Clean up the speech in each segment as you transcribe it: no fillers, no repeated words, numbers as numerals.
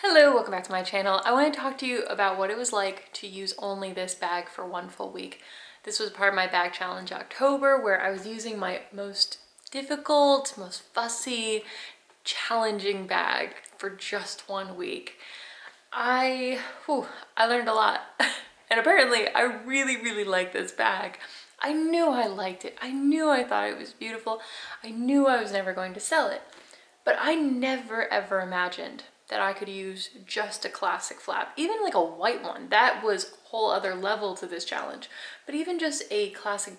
Hello, welcome back to my channel. I want to talk to you about what it was like to use only this bag for one full week. This was part of my bag challenge October, where I was using my most difficult, most fussy, challenging bag for just 1 week. I learned a lot. And apparently I really like this bag. I knew I liked it. I knew I thought it was beautiful. I knew I was never going to sell it. But I never ever imagined that I could use just a classic flap, even like a white one. That was a whole other level to this challenge. But even just a classic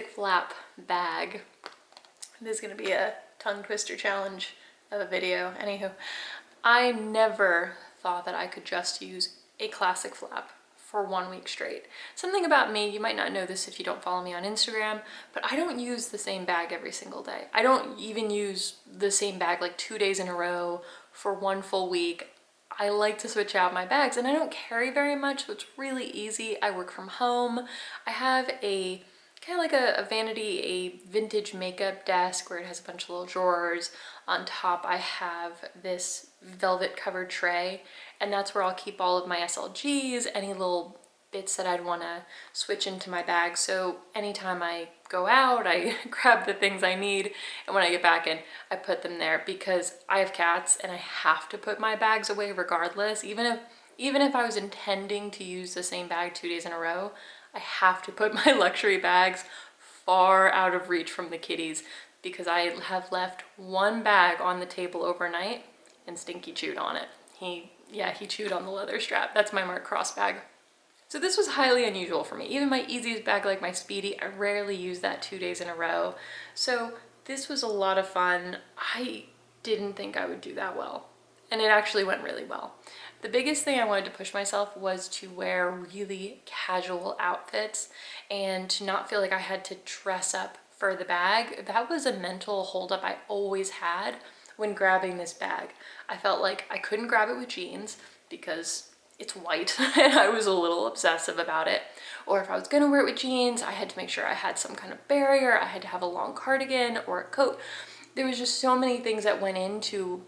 flap bag. This is gonna be a tongue twister challenge of a video. Anywho, I never thought that I could just use a classic flap for 1 week straight. Something about me, you might not know this if you don't follow me on Instagram, but I don't use the same bag every single day. I don't even use the same bag like 2 days in a row for one full week. I like to switch out my bags, and I don't carry very much, so it's really easy. I work from home. I have a kind of like a vanity, a vintage makeup desk where it has a bunch of little drawers. On top I have this velvet covered tray, and that's where I'll keep all of my SLGs, any little bits that I'd want to switch into my bag. So anytime I go out, I grab the things I need, and when I get back in, I put them there because I have cats and I have to put my bags away regardless. Even if I was intending to use the same bag 2 days in a row, I have to put my luxury bags far out of reach from the kitties because I have left one bag on the table overnight and Stinky chewed on it. He chewed on the leather strap. That's my Mark Cross bag. So this was highly unusual for me. Even my easiest bag like my Speedy, I rarely use that 2 days in a row. So this was a lot of fun. I didn't think I would do that well, and it actually went really well. The biggest thing I wanted to push myself was to wear really casual outfits and to not feel like I had to dress up for the bag. That was a mental holdup I always had when grabbing this bag. I felt like I couldn't grab it with jeans because it's white and I was a little obsessive about it. Or if I was gonna wear it with jeans, I had to make sure I had some kind of barrier. I had to have a long cardigan or a coat. There was just so many things that went into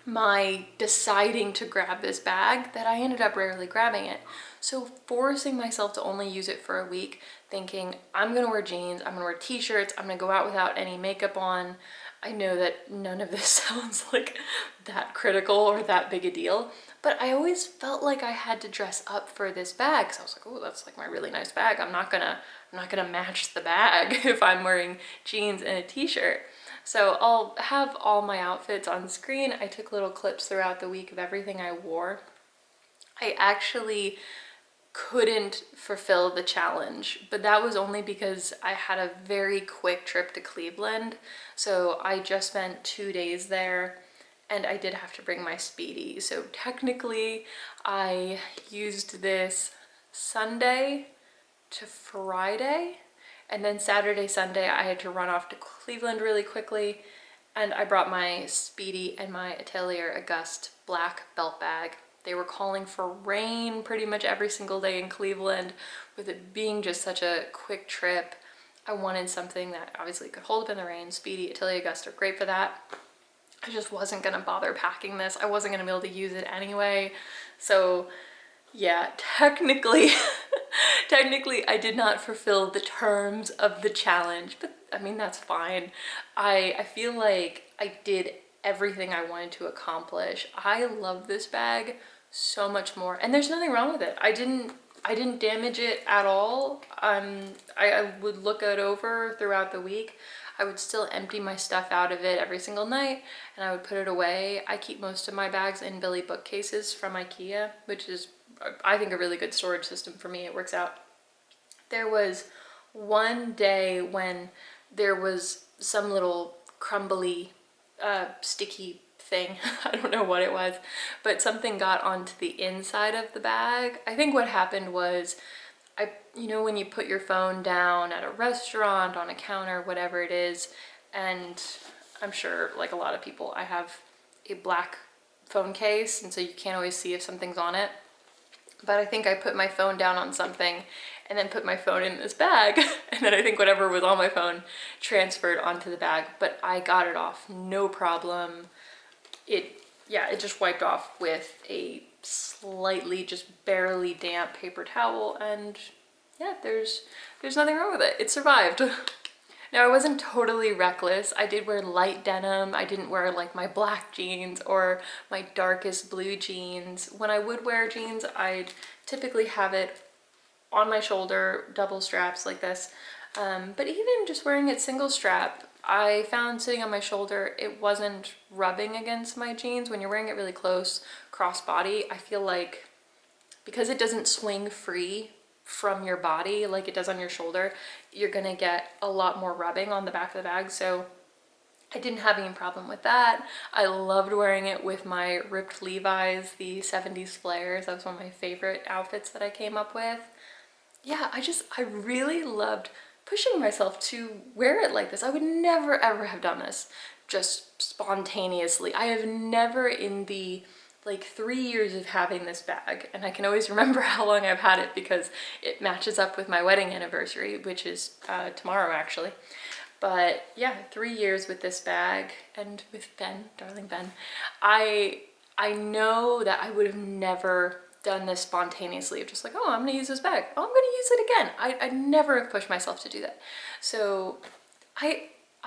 my deciding to grab this bag that I ended up rarely grabbing it. So forcing myself to only use it for a week, thinking I'm gonna wear jeans, I'm gonna wear t-shirts, I'm gonna go out without any makeup on. I know that none of this sounds like that critical or that big a deal, but I always felt like I had to dress up for this bag. So I was like, oh, that's like my really nice bag. I'm not gonna match the bag if I'm wearing jeans and a t-shirt. So I'll have all my outfits on screen. I took little clips throughout the week of everything I wore. I actually couldn't fulfill the challenge, but that was only because I had a very quick trip to Cleveland. So I just spent 2 days there and I did have to bring my Speedy. So technically I used this Sunday to Friday, and then Saturday, Sunday, I had to run off to Cleveland really quickly, and I brought my Speedy and my Atelier Auguste black belt bag. They were calling for rain pretty much every single day in Cleveland. With it being just such a quick trip, I wanted something that obviously could hold up in the rain. Speedy, Atelier Auguste are great for that. I just wasn't gonna bother packing this. I wasn't gonna be able to use it anyway. So yeah, technically I did not fulfill the terms of the challenge, but I mean, that's fine. I feel like I did everything I wanted to accomplish. I love this bag so much more, and there's nothing wrong with it. I didn't damage it at all. I would look it over throughout the week. I would still empty my stuff out of it every single night and I would put it away. I keep most of my bags in Billy bookcases from IKEA, which is, I think, a really good storage system for me. It works out. There was one day when there was some little crumbly, sticky thing. I don't know what it was, but something got onto the inside of the bag. I think what happened was, you know, when you put your phone down at a restaurant, on a counter, whatever it is, and I'm sure like a lot of people, I have a black phone case, and so you can't always see if something's on it. But I think I put my phone down on something and then put my phone in this bag, and then I think whatever was on my phone transferred onto the bag, but I got it off, no problem. It yeah, it just wiped off with a slightly, just barely damp paper towel, and yeah, there's nothing wrong with it. It survived. Now, I wasn't totally reckless. I did wear light denim. I didn't wear like my black jeans or my darkest blue jeans. When I would wear jeans, I'd typically have it on my shoulder, double straps like this. But even just wearing it single strap, I found sitting on my shoulder, it wasn't rubbing against my jeans. When you're wearing it really close, crossbody, I feel like because it doesn't swing free from your body like it does on your shoulder, you're gonna get a lot more rubbing on the back of the bag. So I didn't have any problem with that. I loved wearing it with my ripped Levi's, the 70s flares. That was one of my favorite outfits that I came up with. Yeah, I really loved pushing myself to wear it like this. I would never ever have done this just spontaneously. I have never in the like 3 years of having this bag, and I can always remember how long I've had it because it matches up with my wedding anniversary, which is tomorrow actually. But yeah, 3 years with this bag and with Ben, darling Ben. I know that I would have never done this spontaneously of just like, oh, I'm gonna use this bag. Oh, I'm gonna use it again. I never have pushed myself to do that. So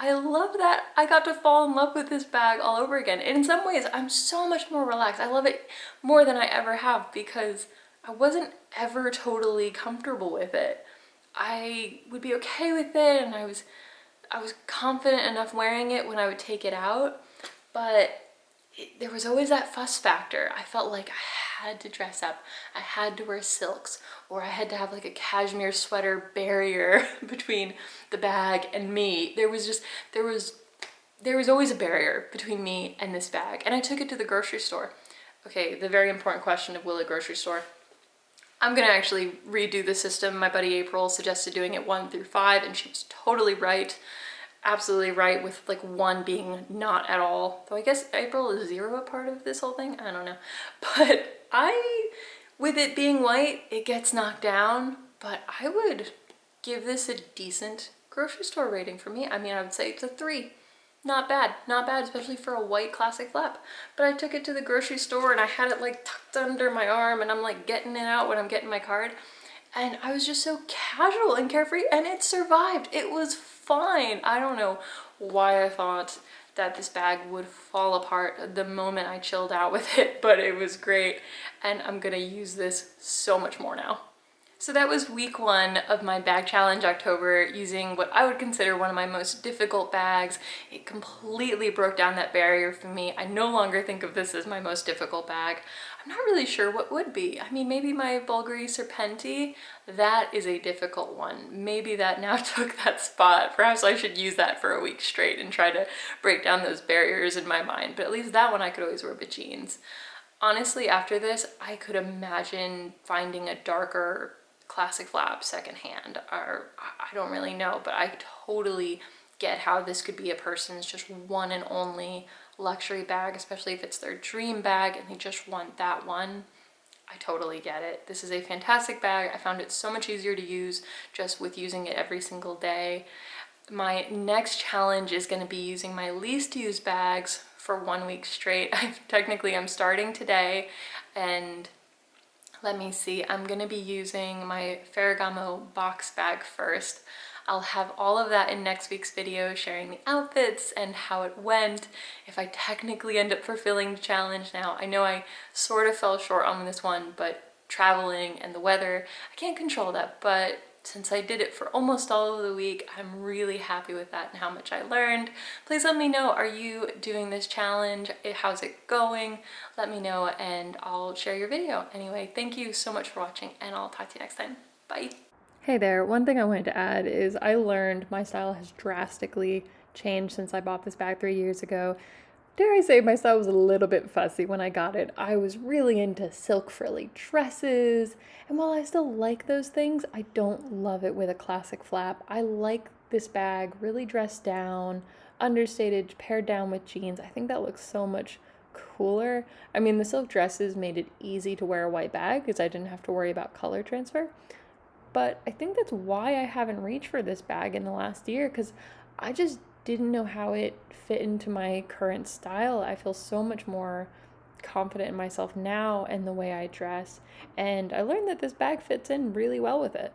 I love that I got to fall in love with this bag all over again. And in some ways, I'm so much more relaxed. I love it more than I ever have because I wasn't ever totally comfortable with it. I would be okay with it, and I was confident enough wearing it when I would take it out, but there was always that fuss factor. I felt like I had to dress up, I had to wear silks, or I had to have like a cashmere sweater barrier between the bag and me. There was always a barrier between me and this bag, and I took it to the grocery store. Okay, the very important question of will a grocery store. I'm gonna actually redo the system. My buddy April suggested doing it 1 through 5, and she was totally right. Absolutely right, with like 1 being not at all. Though I guess April is 0 a part of this whole thing. I don't know. But with it being white, it gets knocked down, but I would give this a decent grocery store rating for me. I mean, I would say it's a 3. Not bad, especially for a white classic flap. But I took it to the grocery store and I had it like tucked under my arm, and I'm like getting it out when I'm getting my card. And I was just so casual and carefree, and it survived. It was fine. I don't know why I thought that this bag would fall apart the moment I chilled out with it, but it was great. And I'm gonna use this so much more now. So that was week 1 of my bag challenge October, using what I would consider one of my most difficult bags. It completely broke down that barrier for me. I no longer think of this as my most difficult bag. I'm not really sure what would be. I mean, maybe my Bulgari Serpenti, that is a difficult one. Maybe that now took that spot. Perhaps I should use that for a week straight and try to break down those barriers in my mind. But at least that one I could always wear with jeans. Honestly, after this, I could imagine finding a darker classic flap secondhand, or I don't really know, but I totally get how this could be a person's just one and only luxury bag, especially if it's their dream bag and they just want that one. I totally get it. This is a fantastic bag. I found it so much easier to use just with using it every single day. My next challenge is going to be using my least used bags for 1 week straight. I'm starting today, and let me see, I'm gonna be using my Ferragamo box bag first. I'll have all of that in next week's video, sharing the outfits and how it went, if I technically end up fulfilling the challenge. Now, I know I sort of fell short on this one, but traveling and the weather, I can't control that, but since I did it for almost all of the week, I'm really happy with that and how much I learned. Please let me know, are you doing this challenge? How's it going? Let me know and I'll share your video. Anyway, thank you so much for watching, and I'll talk to you next time. Bye. Hey there, one thing I wanted to add is I learned my style has drastically changed since I bought this bag 3 years ago. Dare I say my style was a little bit fussy when I got it. I was really into silk frilly dresses, and while I still like those things, I don't love it with a classic flap. I like this bag really dressed down, understated, paired down with jeans. I think that looks so much cooler. I mean, the silk dresses made it easy to wear a white bag because I didn't have to worry about color transfer. But I think that's why I haven't reached for this bag in the last year, because I just didn't know how it fit into my current style. I feel so much more confident in myself now and the way I dress, and I learned that this bag fits in really well with it.